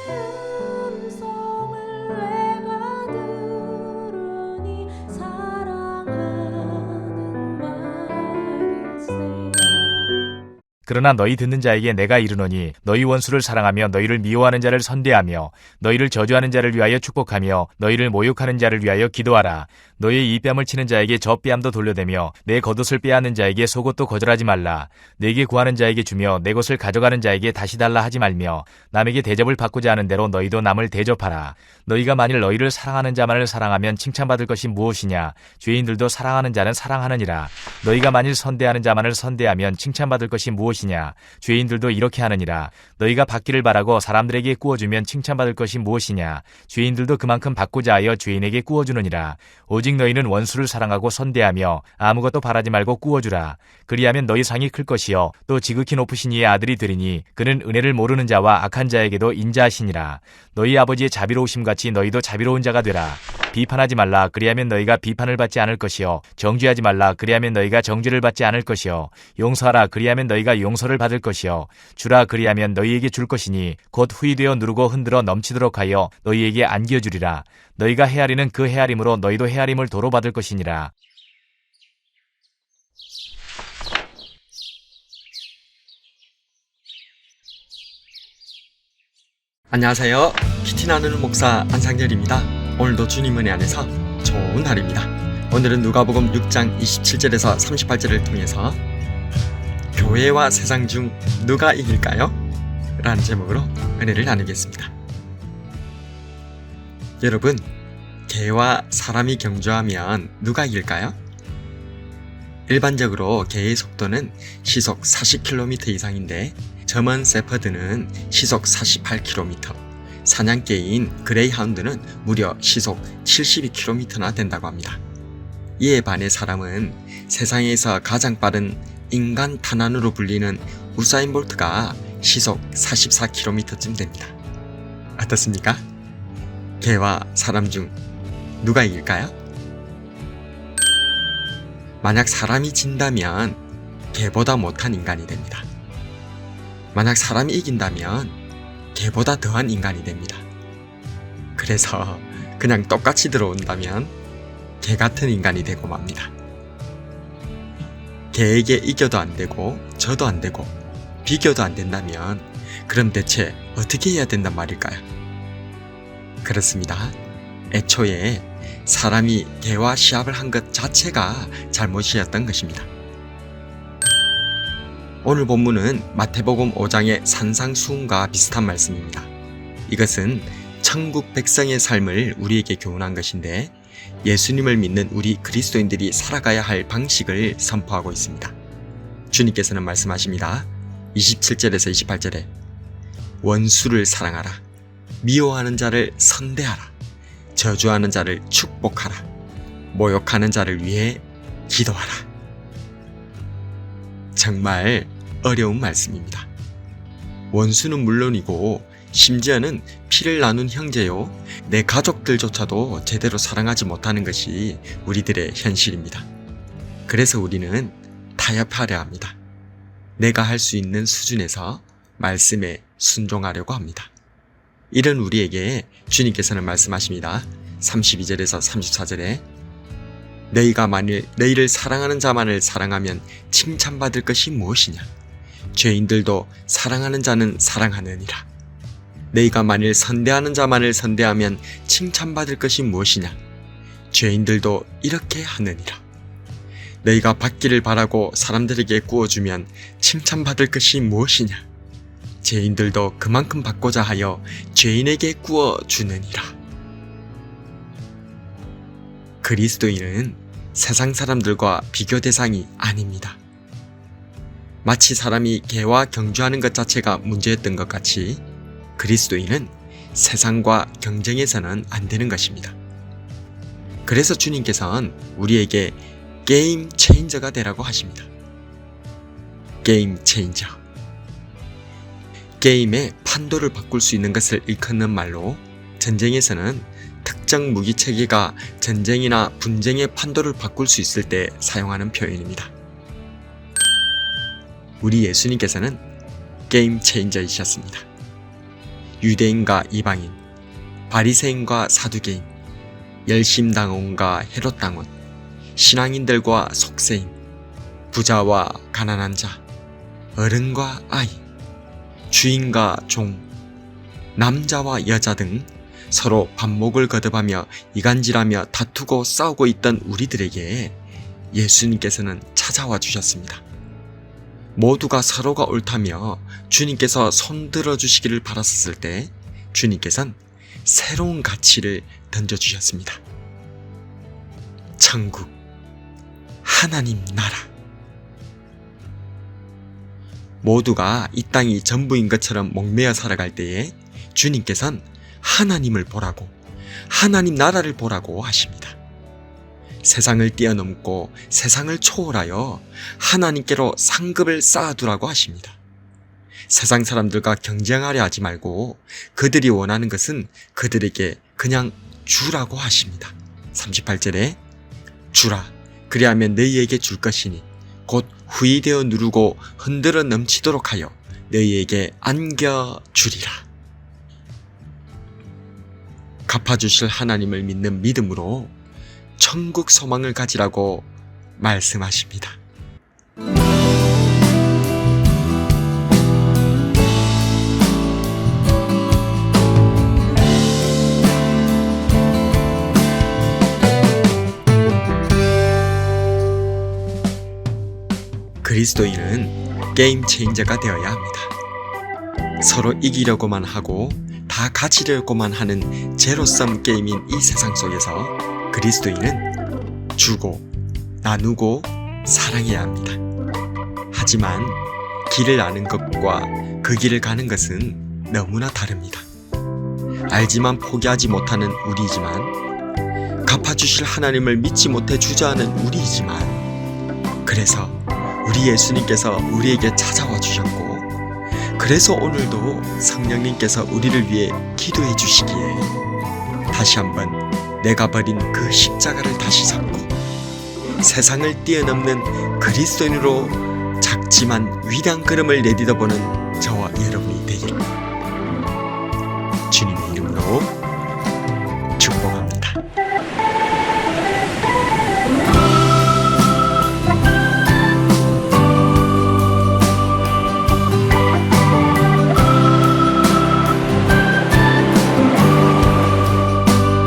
음성을 내가 들으니 사랑하는 말일세. 그러나 너희 듣는 자에게 내가 이르노니 너희 원수를 사랑하며 너희를 미워하는 자를 선대하며 너희를 저주하는 자를 위하여 축복하며 너희를 모욕하는 자를 위하여 기도하라. 너희의 이 뺨을 치는 자에게 저 뺨도 돌려대며 내 겉옷을 빼앗는 자에게 속옷도 거절하지 말라. 내게 구하는 자에게 주며 내 것을 가져가는 자에게 다시 달라 하지 말며 남에게 대접을 받고자 하는 대로 너희도 남을 대접하라. 너희가 만일 너희를 사랑하는 자만을 사랑하면 칭찬받을 것이 무엇이냐? 죄인들도 사랑하는 자는 사랑하느니라. 너희가 만일 선대하는 자만을 선대하면 칭찬받을 것이 무엇이냐? 죄인들도 이렇게 하느니라. 너희가 받기를 바라고 사람들에게 꾸어주면 칭찬받을 것이 무엇이냐? 죄인들도 그만큼 받고자 하여 죄인에게 꾸어주느니라. 오직 너희는 원수를 사랑하고 선대하며 아무것도 바라지 말고 꾸어주라. 그리하면 너희 상이 클 것이요 또 지극히 높으신 이의 아들이 되리니 그는 은혜를 모르는 자와 악한 자에게도 인자하시니라. 너희 아버지의 자비로우심 같이 너희도 자비로운 자가 되라. 비판하지 말라. 그리하면 너희가 비판을 받지 않을 것이요 정죄하지 말라. 그리하면 너희가 정죄를 받지 않을 것이요 용서하라. 그리하면 너희가 용서를 받을 것이요 주라. 그리하면 너희에게 줄 것이니 곧 후이되어 누르고 흔들어 넘치도록 하여 너희에게 안겨주리라. 너희가 헤아리는 그 헤아림으로 너희도 헤아림을 도로 받을 것이니라. 안녕하세요. 키티 나누는 목사 안상렬입니다. 오늘도 주님 은혜 안에서 좋은 날입니다. 오늘은 누가복음 6장 27절에서 38절을 통해서 교회와 세상 중 누가 이길까요? 라는 제목으로 은혜를 나누겠습니다. 여러분, 개와 사람이 경주하면 누가 이길까요? 일반적으로 개의 속도는 시속 40km 이상인데 저먼 세퍼드는 시속 48km, 사냥개인 그레이하운드는 무려 시속 72km나 된다고 합니다. 이에 반해 사람은 세상에서 가장 빠른 인간 탄환으로 불리는 우사인 볼트가 시속 44km쯤 됩니다. 어떻습니까? 개와 사람 중 누가 이길까요? 만약 사람이 진다면 개보다 못한 인간이 됩니다. 만약 사람이 이긴다면 개보다 더한 인간이 됩니다. 그래서 그냥 똑같이 들어온다면 개 같은 인간이 되고 맙니다. 개에게 이겨도 안 되고 져도 안 되고 비교도 안 된다면 그럼 대체 어떻게 해야 된단 말일까요? 그렇습니다. 애초에 사람이 개와 시합을 한 것 자체가 잘못이었던 것입니다. 오늘 본문은 마태복음 5장의 산상수훈과 비슷한 말씀입니다. 이것은 천국 백성의 삶을 우리에게 교훈한 것인데 예수님을 믿는 우리 그리스도인들이 살아가야 할 방식을 선포하고 있습니다. 주님께서는 말씀하십니다. 27절에서 28절에 원수를 사랑하라. 미워하는 자를 선대하라. 저주하는 자를 축복하라. 모욕하는 자를 위해 기도하라. 정말 어려운 말씀입니다. 원수는 물론이고 심지어는 피를 나눈 형제요, 내 가족들조차도 제대로 사랑하지 못하는 것이 우리들의 현실입니다. 그래서 우리는 타협하려 합니다. 내가 할 수 있는 수준에서 말씀에 순종하려고 합니다. 이런 우리에게 주님께서는 말씀하십니다. 32절에서 34절에 너희가 만일 너희를 사랑하는 자만을 사랑하면 칭찬받을 것이 무엇이냐? 죄인들도 사랑하는 자는 사랑하느니라. 너희가 만일 선대하는 자만을 선대하면 칭찬받을 것이 무엇이냐? 죄인들도 이렇게 하느니라. 너희가 받기를 바라고 사람들에게 꾸어주면 칭찬받을 것이 무엇이냐? 죄인들도 그만큼 받고자 하여 죄인에게 꾸어주느니라. 그리스도인은 세상 사람들과 비교 대상이 아닙니다. 마치 사람이 개와 경주하는 것 자체가 문제였던 것 같이 그리스도인은 세상과 경쟁해서는 안 되는 것입니다. 그래서 주님께서는 우리에게 게임 체인저가 되라고 하십니다. 게임 체인저. 게임의 판도를 바꿀 수 있는 것을 일컫는 말로 전쟁에서는 특정 무기 체계가 전쟁이나 분쟁의 판도를 바꿀 수 있을 때 사용하는 표현입니다. 우리 예수님께서는 게임 체인저이셨습니다. 유대인과 이방인, 바리새인과 사두개인, 열심당원과 헤롯당원, 신앙인들과 속세인, 부자와 가난한 자, 어른과 아이, 주인과 종, 남자와 여자 등 서로 반목을 거듭하며 이간질하며 다투고 싸우고 있던 우리들에게 예수님께서는 찾아와 주셨습니다. 모두가 서로가 옳다며 주님께서 손들어 주시기를 바랐었을 때 주님께서는 새로운 가치를 던져주셨습니다. 천국, 하나님 나라. 모두가 이 땅이 전부인 것처럼 목매어 살아갈 때에 주님께서는 하나님을 보라고, 하나님 나라를 보라고 하십니다. 세상을 뛰어넘고 세상을 초월하여 하나님께로 상급을 쌓아두라고 하십니다. 세상 사람들과 경쟁하려 하지 말고 그들이 원하는 것은 그들에게 그냥 주라고 하십니다. 38절에 주라, 그리하면 너희에게 줄 것이니 곧 후이되어 누르고 흔들어 넘치도록 하여 너희에게 안겨주리라. 갚아주실 하나님을 믿는 믿음으로 천국 소망을 가지라고 말씀하십니다. 그리스도인은 게임 체인저가 되어야 합니다. 서로 이기려고만 하고 다 가지려고만 하는 제로섬 게임인 이 세상 속에서 그리스도인은 주고 나누고 사랑해야 합니다. 하지만 길을 아는 것과 그 길을 가는 것은 너무나 다릅니다. 알지만 포기하지 못하는 우리이지만 갚아주실 하나님을 믿지 못해 주저하는 우리이지만 그래서 우리 예수님께서 우리에게 찾아와 주셨고 그래서 오늘도 성령님께서 우리를 위해 기도해 주시기에 다시 한번 내가 버린 그 십자가를 다시 잡고 세상을 뛰어넘는 그리스도인으로 작지만 위대한 걸음을 내딛어보는 저와 여러분이 되기를 주님의 이름으로